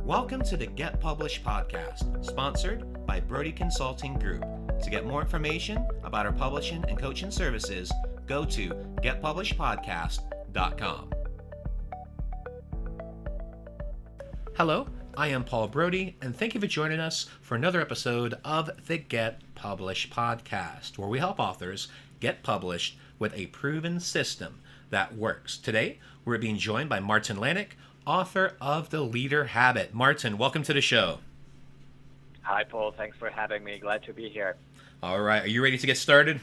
Welcome to the Get Published podcast, sponsored by Brodie Consulting Group. To get more information about our publishing and coaching services, go to getpublishedpodcast.com. Hello, I am Paul Brodie, and thank you for joining us for another episode of the Get Published podcast, where we help authors get published with a proven system that works. Today, we're being joined by Martin Lanik, author of The Leader Habit. Martin, welcome to the show. Hi, Paul. Thanks for having me. Glad to be here. All right. Are you ready to get started?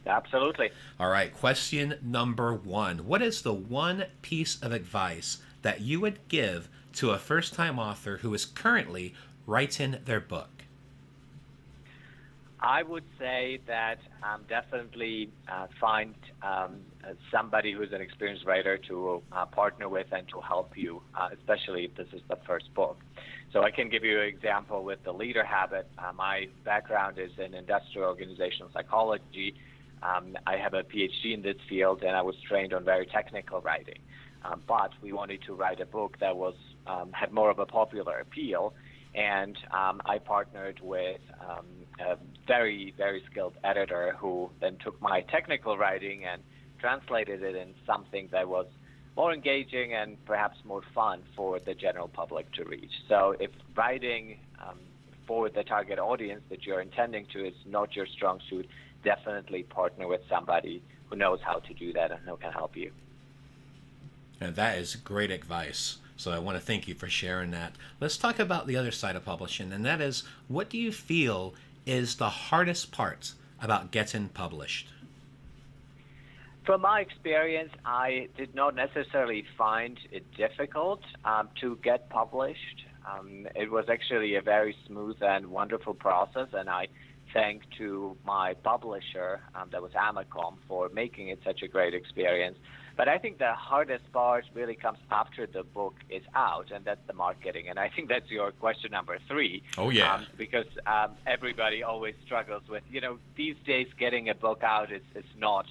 Absolutely. All right. Question number one. What is the one piece of advice that you would give to a first-time author who is currently writing their book? I would say that definitely find somebody who's an experienced writer to partner with and to help you, especially if this is the first book. So I can give you an example with The Leader Habit. My background is in industrial organizational psychology. I have a PhD in this field, and I was trained on very technical writing. But we wanted to write a book that was had more of a popular appeal, and I partnered with a very, very skilled editor who then took my technical writing and translated it in something that was more engaging and perhaps more fun for the general public to read. So if writing for the target audience that you're intending to is not your strong suit, definitely partner with somebody who knows how to do that and who can help you. And that is great advice. So I want to thank you for sharing that. Let's talk about the other side of publishing, and that is, what do you feel is the hardest part about getting published? From my experience, I did not necessarily find it difficult to get published. It was actually a very smooth and wonderful process, and I thank to my publisher, that was Amacom, for making it such a great experience. But I think the hardest part really comes after the book is out, and that's the marketing. And I think that's your question number 3. Oh, yeah. Because everybody always struggles with, these days getting a book out is not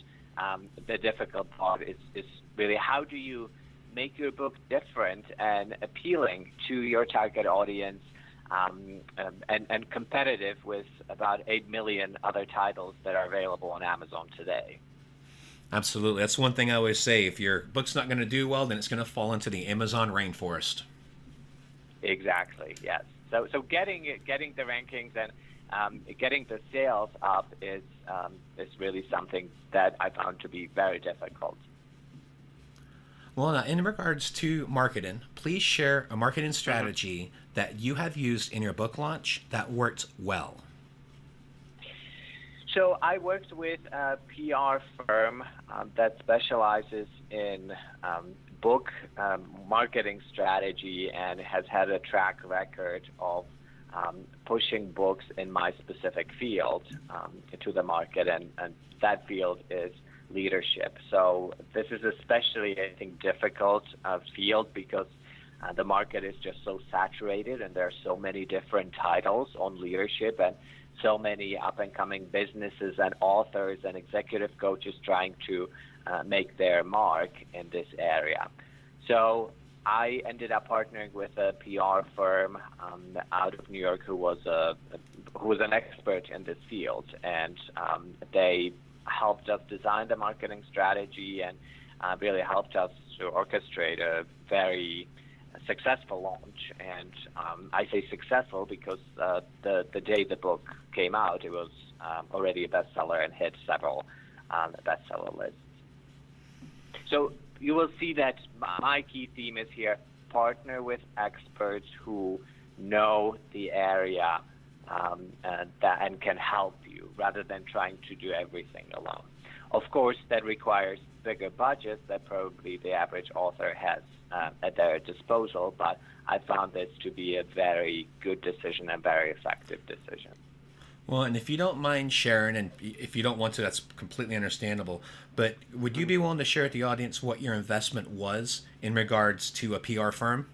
the difficult part. It's really how do you make your book different and appealing to your target audience and competitive with about 8 million other titles that are available on Amazon today. Absolutely. That's one thing I always say. If your book's not going to do well, then it's going to fall into the Amazon rainforest. Exactly, yes. So getting the rankings and getting the sales up is really something that I found to be very difficult. Well, now, in regards to marketing, please share a marketing strategy that you have used in your book launch that worked well. So I worked with a PR firm that specializes in book marketing strategy and has had a track record of pushing books in my specific field to the market, and that field is leadership. So this is especially, I think, difficult field because the market is just so saturated, and there are so many different titles on leadership and so many up-and-coming businesses and authors and executive coaches trying to make their mark in this area. So I ended up partnering with a PR firm out of New York who was an expert in this field, and they helped us design the marketing strategy and really helped us to orchestrate a very successful launch. And I say successful because the day the book came out, it was already a bestseller and hit several bestseller lists. So you will see that my key theme is here: partner with experts who know the area and can help you, rather than trying to do everything alone. Of course, that requires bigger budgets that probably the average author has at their disposal, but I found this to be a very good decision and very effective decision. Well, and if you don't mind sharing, and if you don't want to, that's completely understandable, but would you be willing to share with the audience what your investment was in regards to a PR firm?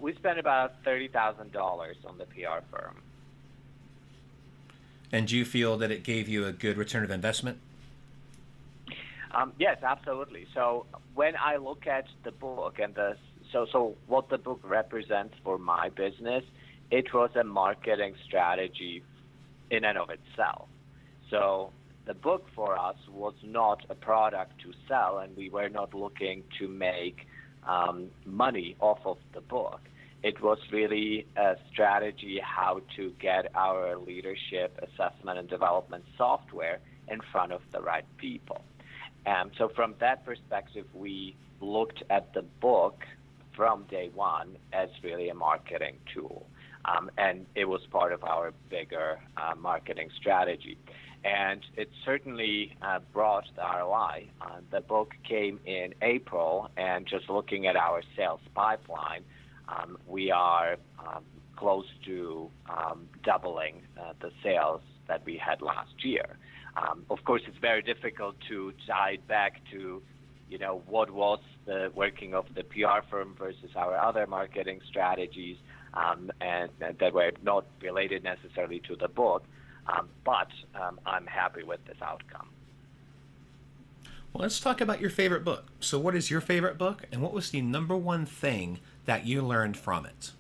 We spent about $30,000 on the PR firm. And do you feel that it gave you a good return of investment? Yes, absolutely. So when I look at the book and the So what the book represents for my business, it was a marketing strategy in and of itself. So the book for us was not a product to sell, and we were not looking to make money off of the book. It was really a strategy how to get our leadership assessment and development software in front of the right people. So from that perspective, we looked at the book from day one as really a marketing tool. And it was part of our bigger marketing strategy. And it certainly brought the ROI. The book came in April, and just looking at our sales pipeline, we are close to doubling the sales that we had last year. Of course, it's very difficult to tie it back to, what was the working of the PR firm versus our other marketing strategies, and that were not related necessarily to the book. But I'm happy with this outcome. Well, let's talk about your favorite book. So what is your favorite book, and what was the number one thing that you learned from it?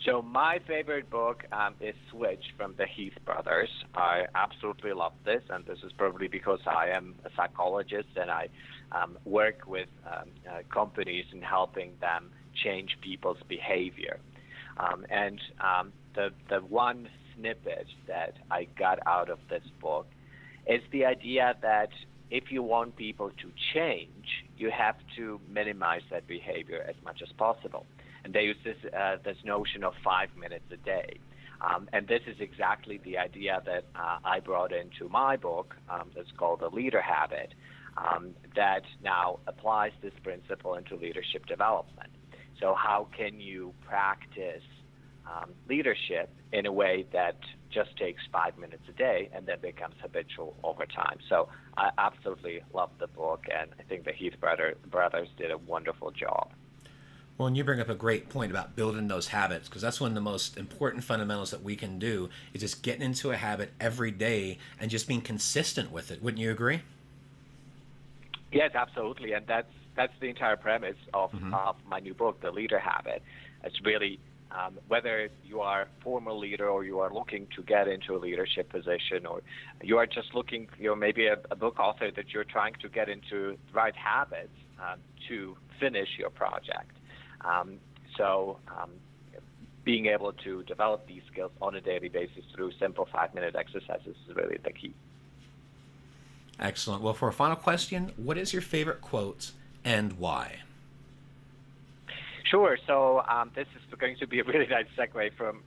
So my favorite book is Switch from the Heath brothers. I absolutely love this, and this is probably because I am a psychologist and I work with companies in helping them change people's behavior. And the one snippet that I got out of this book is the idea that if you want people to change, you have to minimize that behavior as much as possible. And they use this notion of 5 minutes a day. And this is exactly the idea that I brought into my book. It's called The Leader Habit, that now applies this principle into leadership development. So how can you practice leadership in a way that just takes 5 minutes a day and then becomes habitual over time? So I absolutely love the book, and I think the Heath brothers did a wonderful job. Well, and you bring up a great point about building those habits, because that's one of the most important fundamentals that we can do is just getting into a habit every day and just being consistent with it. Wouldn't you agree? Yes, absolutely. And that's the entire premise of my new book, The Leader Habit. It's really whether you are a former leader or you are looking to get into a leadership position, or you are just looking, maybe a book author that you're trying to get into the right habits to finish your project. So being able to develop these skills on a daily basis through simple 5-minute exercises is really the key. Excellent. Well, for a final question, what is your favorite quote and why? Sure. So this is going to be a really nice segue from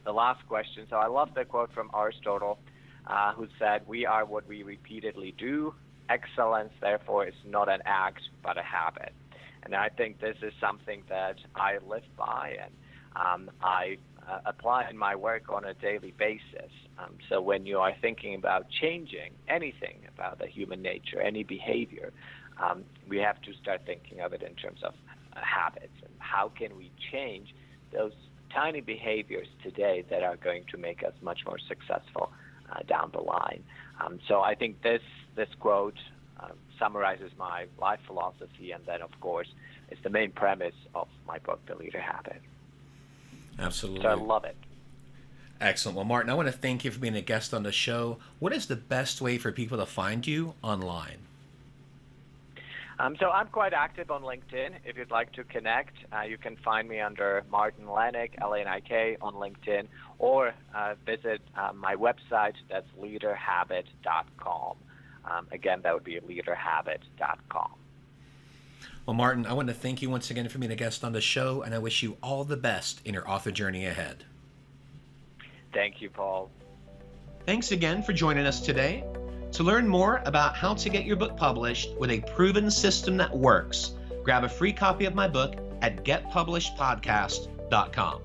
the last question. So I love the quote from Aristotle, who said, "We are what we repeatedly do. Excellence, therefore, is not an act, but a habit." And I think this is something that I live by, and I apply in my work on a daily basis. So when you are thinking about changing anything about the human nature, any behavior, we have to start thinking of it in terms of habits, and how can we change those tiny behaviors today that are going to make us much more successful down the line. So I think this quote summarizes my life philosophy, and then, of course, is the main premise of my book, The Leader Habit. Absolutely. So I love it. Excellent. Well, Martin, I want to thank you for being a guest on the show. What is the best way for people to find you online? So I'm quite active on LinkedIn. If you'd like to connect, you can find me under Martin Lanik, Lanik, on LinkedIn, or visit my website. That's leaderhabit.com. Again, that would be leaderhabit.com. Well, Martin, I want to thank you once again for being a guest on the show, and I wish you all the best in your author journey ahead. Thank you, Paul. Thanks again for joining us today. To learn more about how to get your book published with a proven system that works, grab a free copy of my book at getpublishedpodcast.com.